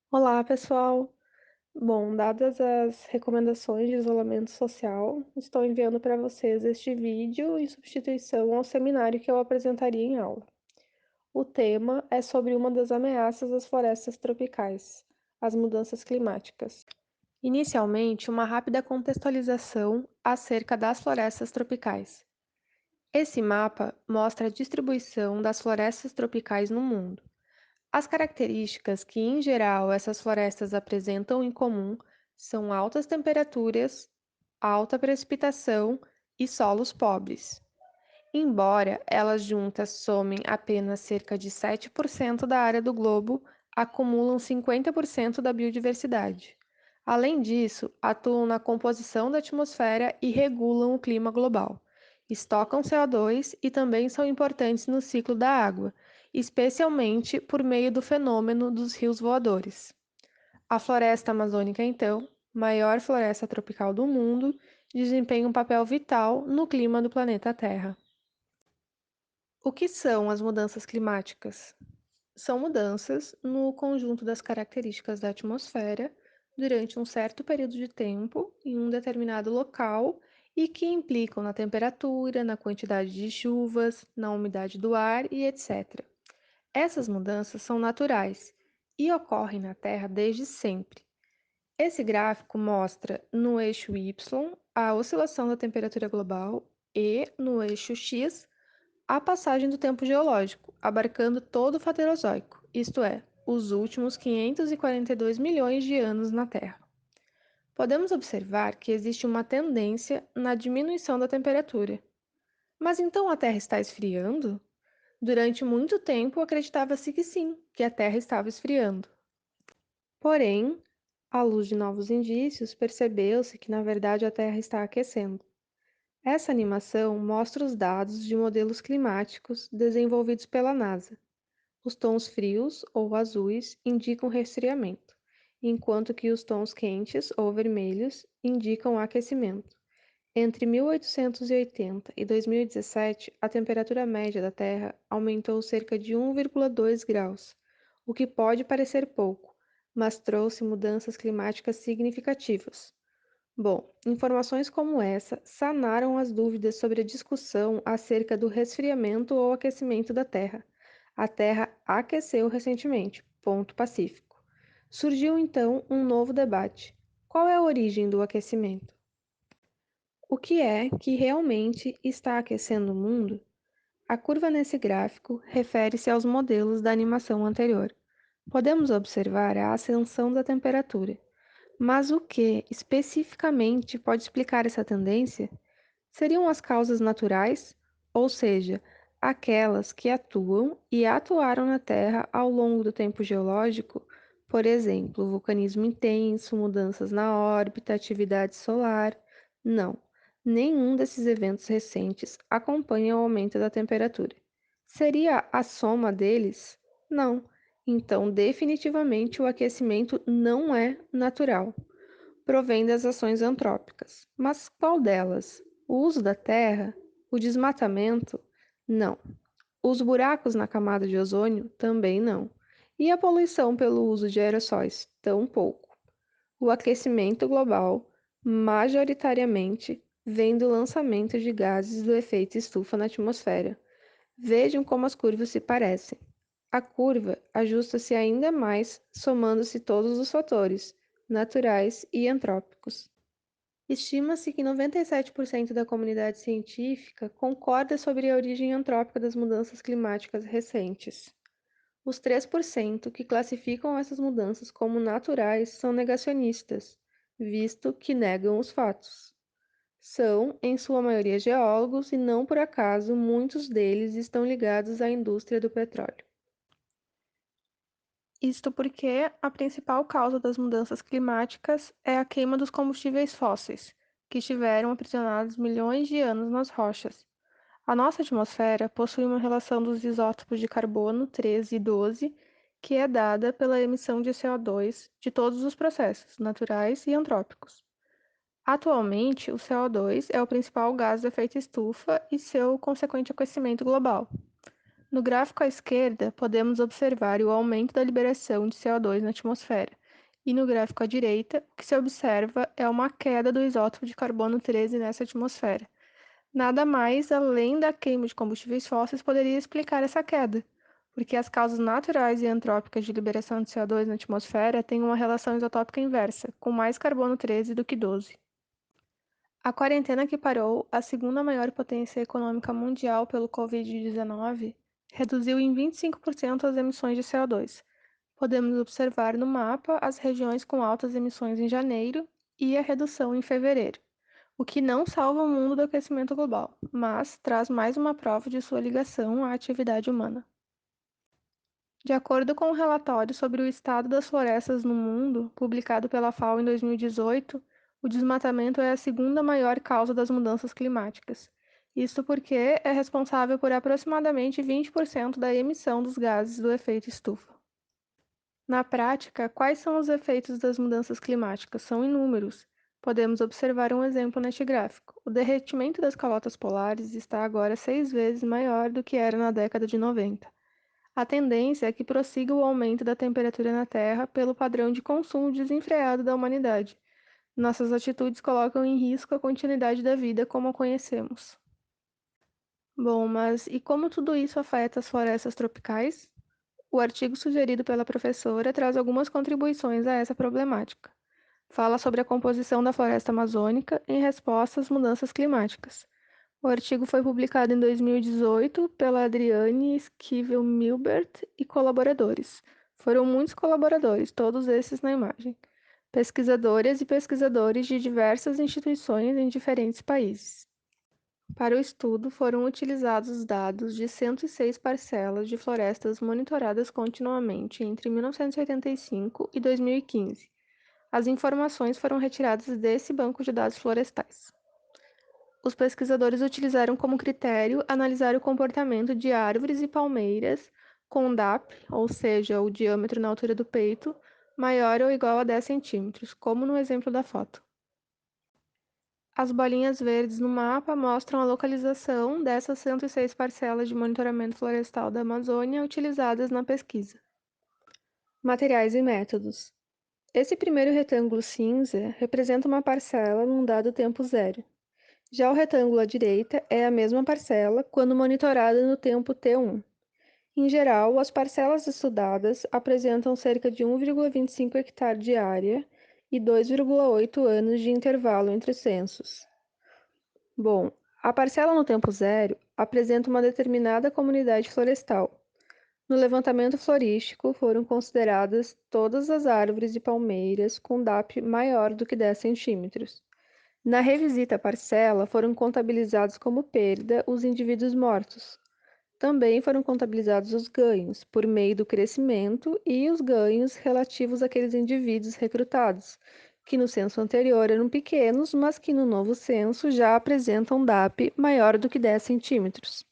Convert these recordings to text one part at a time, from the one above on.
Olá, pessoal! Bom, dadas as recomendações de isolamento social, estou enviando para vocês este vídeo em substituição ao seminário que eu apresentaria em aula. O tema é sobre uma das ameaças às florestas tropicais, as mudanças climáticas. Inicialmente, uma rápida contextualização acerca das florestas tropicais. Esse mapa mostra a distribuição das florestas tropicais no mundo. As características que, em geral, essas florestas apresentam em comum são altas temperaturas, alta precipitação e solos pobres. Embora elas juntas somem apenas cerca de 7% da área do globo, acumulam 50% da biodiversidade. Além disso, atuam na composição da atmosfera e regulam o clima global. Estocam CO2 e também são importantes no ciclo da água, especialmente por meio do fenômeno dos rios voadores. A floresta amazônica, então, maior floresta tropical do mundo, desempenha um papel vital no clima do planeta Terra. O que são as mudanças climáticas? São mudanças no conjunto das características da atmosfera durante um certo período de tempo em um determinado local e que implicam na temperatura, na quantidade de chuvas, na umidade do ar e etc. Essas mudanças são naturais e ocorrem na Terra desde sempre. Esse gráfico mostra no eixo Y a oscilação da temperatura global e no eixo X a passagem do tempo geológico, abarcando todo o Faterozoico, isto é, os últimos 542 milhões de anos na Terra. Podemos observar que existe uma tendência na diminuição da temperatura. Mas então a Terra está esfriando? Durante muito tempo acreditava-se que sim, que a Terra estava esfriando. Porém, à luz de novos indícios, percebeu-se que na verdade a Terra está aquecendo. Essa animação mostra os dados de modelos climáticos desenvolvidos pela NASA. Os tons frios ou azuis indicam resfriamento, enquanto que os tons quentes ou vermelhos indicam aquecimento. Entre 1880 e 2017, a temperatura média da Terra aumentou cerca de 1,2 graus, o que pode parecer pouco, mas trouxe mudanças climáticas significativas. Bom, informações como essa sanaram as dúvidas sobre a discussão acerca do resfriamento ou aquecimento da Terra. A Terra aqueceu recentemente, ponto pacífico. Surgiu então um novo debate. Qual é a origem do aquecimento? O que é que realmente está aquecendo o mundo? A curva nesse gráfico refere-se aos modelos da animação anterior. Podemos observar a ascensão da temperatura. Mas o que, especificamente, pode explicar essa tendência? Seriam as causas naturais, ou seja, aquelas que atuam e atuaram na Terra ao longo do tempo geológico, por exemplo, vulcanismo intenso, mudanças na órbita, atividade solar? Não, nenhum desses eventos recentes acompanha o aumento da temperatura. Seria a soma deles? Não. Então, definitivamente, o aquecimento não é natural, provém das ações antrópicas. Mas qual delas? O uso da terra? O desmatamento? Não. Os buracos na camada de ozônio? Também não. E a poluição pelo uso de aerossóis? Tampouco. O aquecimento global, majoritariamente, vem do lançamento de gases do efeito estufa na atmosfera. Vejam como as curvas se parecem. A curva ajusta-se ainda mais somando-se todos os fatores, naturais e antrópicos. Estima-se que 97% da comunidade científica concorda sobre a origem antrópica das mudanças climáticas recentes. Os 3% que classificam essas mudanças como naturais são negacionistas, visto que negam os fatos. São, em sua maioria, geólogos e não por acaso muitos deles estão ligados à indústria do petróleo. Isto porque a principal causa das mudanças climáticas é a queima dos combustíveis fósseis, que estiveram aprisionados milhões de anos nas rochas. A nossa atmosfera possui uma relação dos isótopos de carbono 13 e 12, que é dada pela emissão de CO2 de todos os processos, naturais e antrópicos. Atualmente, o CO2 é o principal gás de efeito estufa e seu consequente aquecimento global. No gráfico à esquerda, podemos observar o aumento da liberação de CO2 na atmosfera, e no gráfico à direita, o que se observa é uma queda do isótopo de carbono 13 nessa atmosfera. Nada mais além da queima de combustíveis fósseis poderia explicar essa queda, porque as causas naturais e antrópicas de liberação de CO2 na atmosfera têm uma relação isotópica inversa, com mais carbono 13 do que 12. A quarentena que parou a segunda maior potência econômica mundial pelo Covid-19 reduziu em 25% as emissões de CO2. Podemos observar no mapa as regiões com altas emissões em janeiro e a redução em fevereiro, o que não salva o mundo do aquecimento global, mas traz mais uma prova de sua ligação à atividade humana. De acordo com um relatório sobre o estado das florestas no mundo, publicado pela FAO em 2018, o desmatamento é a segunda maior causa das mudanças climáticas. Isso porque é responsável por aproximadamente 20% da emissão dos gases do efeito estufa. Na prática, quais são os efeitos das mudanças climáticas? São inúmeros. Podemos observar um exemplo neste gráfico. O derretimento das calotas polares está agora 6 vezes maior do que era na década de 90. A tendência é que prossiga o aumento da temperatura na Terra pelo padrão de consumo desenfreado da humanidade. Nossas atitudes colocam em risco a continuidade da vida como a conhecemos. Bom, mas e como tudo isso afeta as florestas tropicais? O artigo sugerido pela professora traz algumas contribuições a essa problemática. Fala sobre a composição da floresta amazônica em resposta às mudanças climáticas. O artigo foi publicado em 2018 pela Adriane Schivel-Milbert e colaboradores. Foram muitos colaboradores, todos esses na imagem. Pesquisadoras e pesquisadores de diversas instituições em diferentes países. Para o estudo, foram utilizados dados de 106 parcelas de florestas monitoradas continuamente entre 1985 e 2015. As informações foram retiradas desse banco de dados florestais. Os pesquisadores utilizaram como critério analisar o comportamento de árvores e palmeiras com DAP, ou seja, o diâmetro na altura do peito, maior ou igual a 10 centímetros, como no exemplo da foto. As bolinhas verdes no mapa mostram a localização dessas 106 parcelas de monitoramento florestal da Amazônia utilizadas na pesquisa. Materiais e métodos. Esse primeiro retângulo cinza representa uma parcela num dado tempo zero. Já o retângulo à direita é a mesma parcela quando monitorada no tempo T1. Em geral, as parcelas estudadas apresentam cerca de 1,25 hectare de área e 2,8 anos de intervalo entre censos. Bom, a parcela no tempo zero apresenta uma determinada comunidade florestal. No levantamento florístico, foram consideradas todas as árvores e palmeiras com DAP maior do que 10 centímetros. Na revisita à parcela, foram contabilizados como perda os indivíduos mortos. Também foram contabilizados os ganhos, por meio do crescimento, e os ganhos relativos àqueles indivíduos recrutados, que no censo anterior eram pequenos, mas que no novo censo já apresentam DAP maior do que 10 centímetros.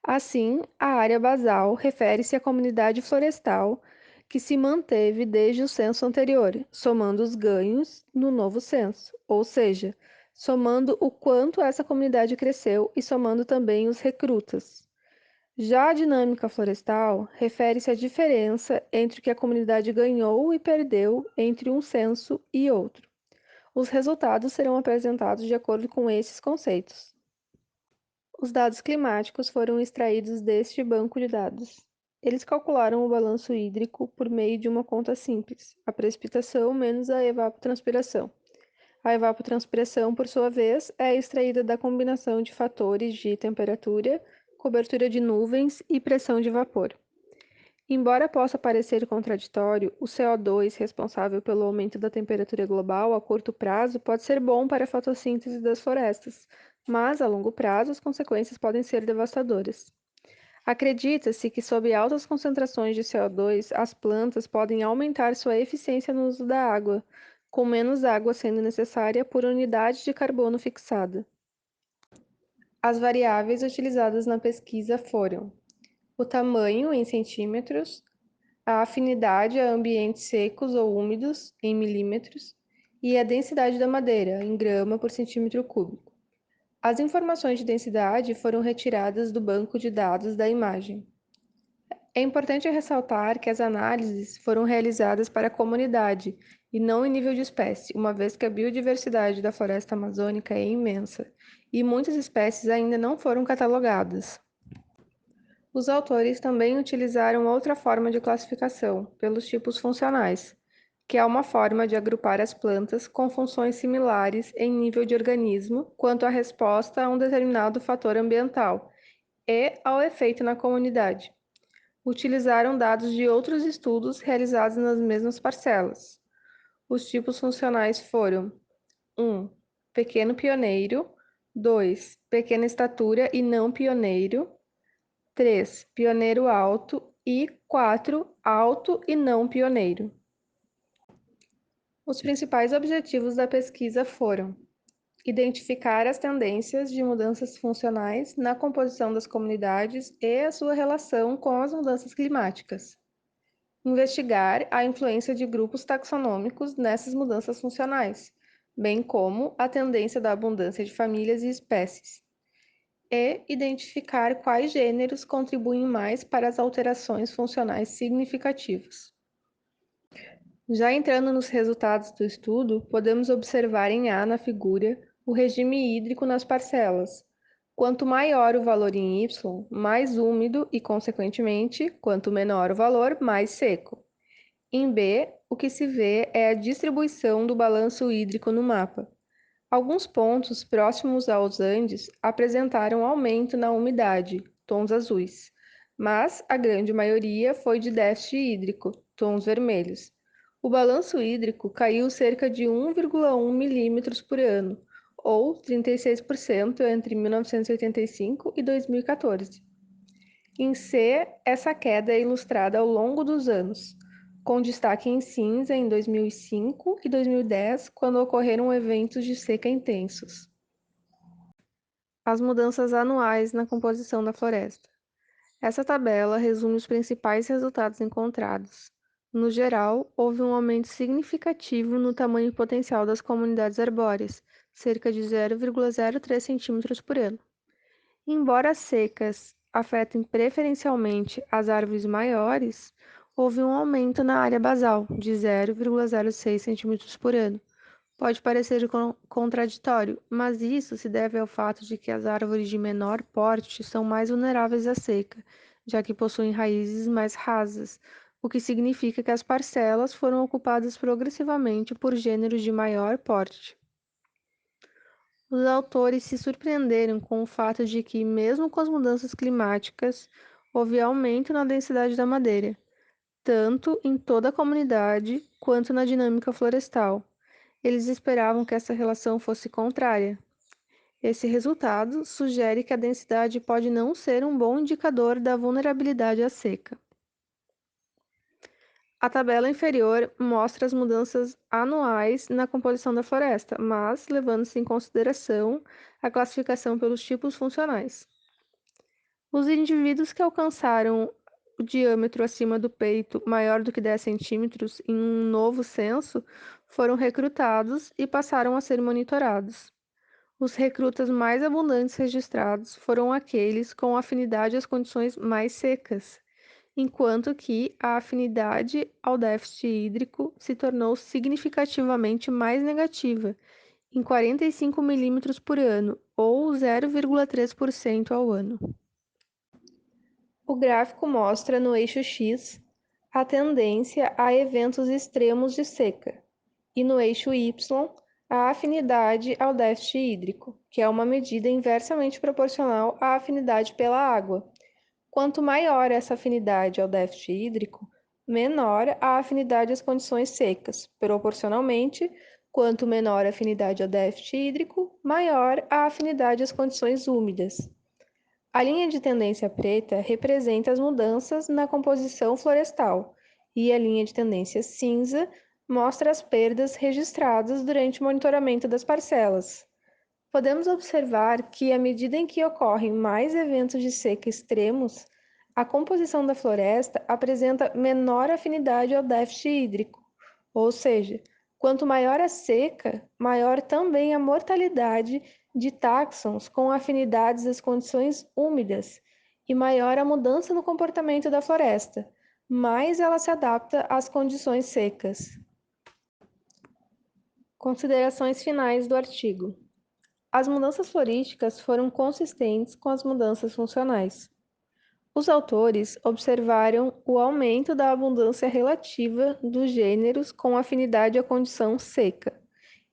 Assim, a área basal refere-se à comunidade florestal que se manteve desde o censo anterior, somando os ganhos no novo censo, ou seja, somando o quanto essa comunidade cresceu e somando também os recrutas. Já a dinâmica florestal refere-se à diferença entre o que a comunidade ganhou e perdeu entre um censo e outro. Os resultados serão apresentados de acordo com esses conceitos. Os dados climáticos foram extraídos deste banco de dados. Eles calcularam o balanço hídrico por meio de uma conta simples, a precipitação menos a evapotranspiração. A evapotranspiração, por sua vez, é extraída da combinação de fatores de temperatura, cobertura de nuvens e pressão de vapor. Embora possa parecer contraditório, o CO2 responsável pelo aumento da temperatura global a curto prazo pode ser bom para a fotossíntese das florestas, mas a longo prazo as consequências podem ser devastadoras. Acredita-se que, sob altas concentrações de CO2, as plantas podem aumentar sua eficiência no uso da água, com menos água sendo necessária por unidade de carbono fixada. As variáveis utilizadas na pesquisa foram o tamanho em centímetros, a afinidade a ambientes secos ou úmidos, em milímetros, e a densidade da madeira, em grama por centímetro cúbico. As informações de densidade foram retiradas do banco de dados da imagem. É importante ressaltar que as análises foram realizadas para a comunidade e não em nível de espécie, uma vez que a biodiversidade da floresta amazônica é imensa e muitas espécies ainda não foram catalogadas. Os autores também utilizaram outra forma de classificação, pelos tipos funcionais, que é uma forma de agrupar as plantas com funções similares em nível de organismo quanto à resposta a um determinado fator ambiental e ao efeito na comunidade. Utilizaram dados de outros estudos realizados nas mesmas parcelas. Os tipos funcionais foram: 1. Pequeno pioneiro. 2. Pequena estatura e não pioneiro. 3. Pioneiro alto. E 4. Alto e não pioneiro. Os principais objetivos da pesquisa foram: identificar as tendências de mudanças funcionais na composição das comunidades e a sua relação com as mudanças climáticas. Investigar a influência de grupos taxonômicos nessas mudanças funcionais, bem como a tendência da abundância de famílias e espécies, e identificar quais gêneros contribuem mais para as alterações funcionais significativas. Já entrando nos resultados do estudo, podemos observar em A na figura o regime hídrico nas parcelas. Quanto maior o valor em Y, mais úmido e, consequentemente, quanto menor o valor, mais seco. Em B, o que se vê é a distribuição do balanço hídrico no mapa. Alguns pontos próximos aos Andes apresentaram aumento na umidade, tons azuis, mas a grande maioria foi de déficit hídrico, tons vermelhos. O balanço hídrico caiu cerca de 1,1 milímetros por ano, ou 36% entre 1985 e 2014. Em C, essa queda é ilustrada ao longo dos anos, com destaque em cinza em 2005 e 2010, quando ocorreram eventos de seca intensos. As mudanças anuais na composição da floresta. Essa tabela resume os principais resultados encontrados. No geral, houve um aumento significativo no tamanho potencial das comunidades arbóreas, cerca de 0,03 centímetros por ano. Embora as secas afetem preferencialmente as árvores maiores, houve um aumento na área basal, de 0,06 centímetros por ano. Pode parecer contraditório, mas isso se deve ao fato de que as árvores de menor porte são mais vulneráveis à seca, já que possuem raízes mais rasas, o que significa que as parcelas foram ocupadas progressivamente por gêneros de maior porte. Os autores se surpreenderam com o fato de que, mesmo com as mudanças climáticas, houve aumento na densidade da madeira, tanto em toda a comunidade quanto na dinâmica florestal. Eles esperavam que essa relação fosse contrária. Esse resultado sugere que a densidade pode não ser um bom indicador da vulnerabilidade à seca. A tabela inferior mostra as mudanças anuais na composição da floresta, mas levando-se em consideração a classificação pelos tipos funcionais. Os indivíduos que alcançaram o diâmetro acima do peito maior do que 10 centímetros em um novo censo foram recrutados e passaram a ser monitorados. Os recrutas mais abundantes registrados foram aqueles com afinidade às condições mais secas, enquanto que a afinidade ao déficit hídrico se tornou significativamente mais negativa, em 45 milímetros por ano, ou 0,3% ao ano. O gráfico mostra no eixo X a tendência a eventos extremos de seca, e no eixo Y a afinidade ao déficit hídrico, que é uma medida inversamente proporcional à afinidade pela água. Quanto maior essa afinidade ao déficit hídrico, menor a afinidade às condições secas. Proporcionalmente, quanto menor a afinidade ao déficit hídrico, maior a afinidade às condições úmidas. A linha de tendência preta representa as mudanças na composição florestal, e a linha de tendência cinza mostra as perdas registradas durante o monitoramento das parcelas. Podemos observar que, à medida em que ocorrem mais eventos de seca extremos, a composição da floresta apresenta menor afinidade ao déficit hídrico, ou seja, Quanto maior a seca, maior também a mortalidade de táxons com afinidades às condições úmidas e maior a mudança no comportamento da floresta, mais ela se adapta às condições secas. Considerações finais do artigo. As mudanças florísticas foram consistentes com as mudanças funcionais. Os autores observaram o aumento da abundância relativa dos gêneros com afinidade à condição seca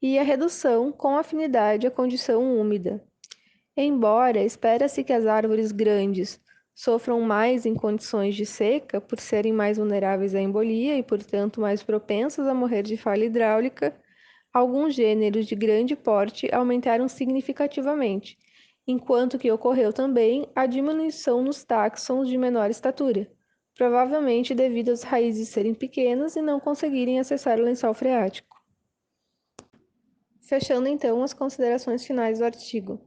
e a redução com afinidade à condição úmida. Embora espera-se que as árvores grandes sofram mais em condições de seca por serem mais vulneráveis à embolia e, portanto, mais propensas a morrer de falha hidráulica, alguns gêneros de grande porte aumentaram significativamente, enquanto que ocorreu também a diminuição nos táxons de menor estatura, provavelmente devido às raízes serem pequenas e não conseguirem acessar o lençol freático. Fechando então as considerações finais do artigo.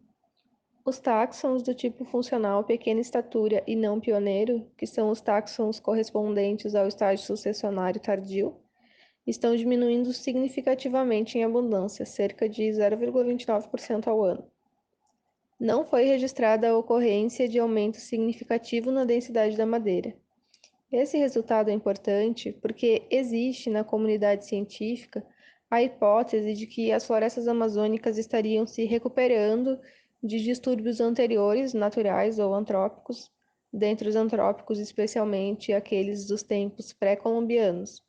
Os táxons do tipo funcional pequena estatura e não pioneiro, que são os táxons correspondentes ao estágio sucessionário tardio, estão diminuindo significativamente em abundância, cerca de 0,29% ao ano. Não foi registrada a ocorrência de aumento significativo na densidade da madeira. Esse resultado é importante porque existe na comunidade científica a hipótese de que as florestas amazônicas estariam se recuperando de distúrbios anteriores, naturais ou antrópicos, dentre os antrópicos, especialmente aqueles dos tempos pré-colombianos.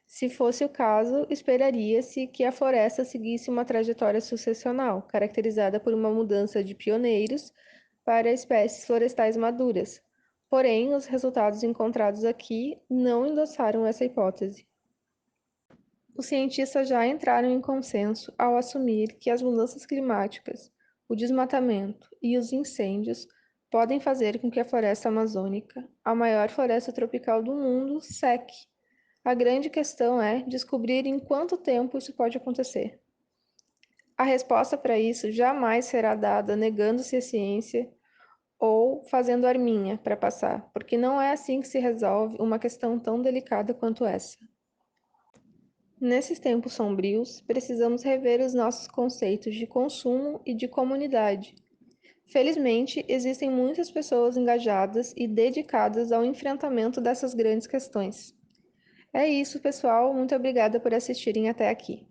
Se fosse o caso, esperaria-se que a floresta seguisse uma trajetória sucessional, caracterizada por uma mudança de pioneiros para espécies florestais maduras. Porém, os resultados encontrados aqui não endossaram essa hipótese. Os cientistas já entraram em consenso ao assumir que as mudanças climáticas, o desmatamento e os incêndios podem fazer com que a floresta amazônica, a maior floresta tropical do mundo, seque. A grande questão é descobrir em quanto tempo isso pode acontecer. A resposta para isso jamais será dada negando-se a ciência ou fazendo arminha para passar, porque não é assim que se resolve uma questão tão delicada quanto essa. Nesses tempos sombrios, precisamos rever os nossos conceitos de consumo e de comunidade. Felizmente, existem muitas pessoas engajadas e dedicadas ao enfrentamento dessas grandes questões. É isso, pessoal. Muito obrigada por assistirem até aqui.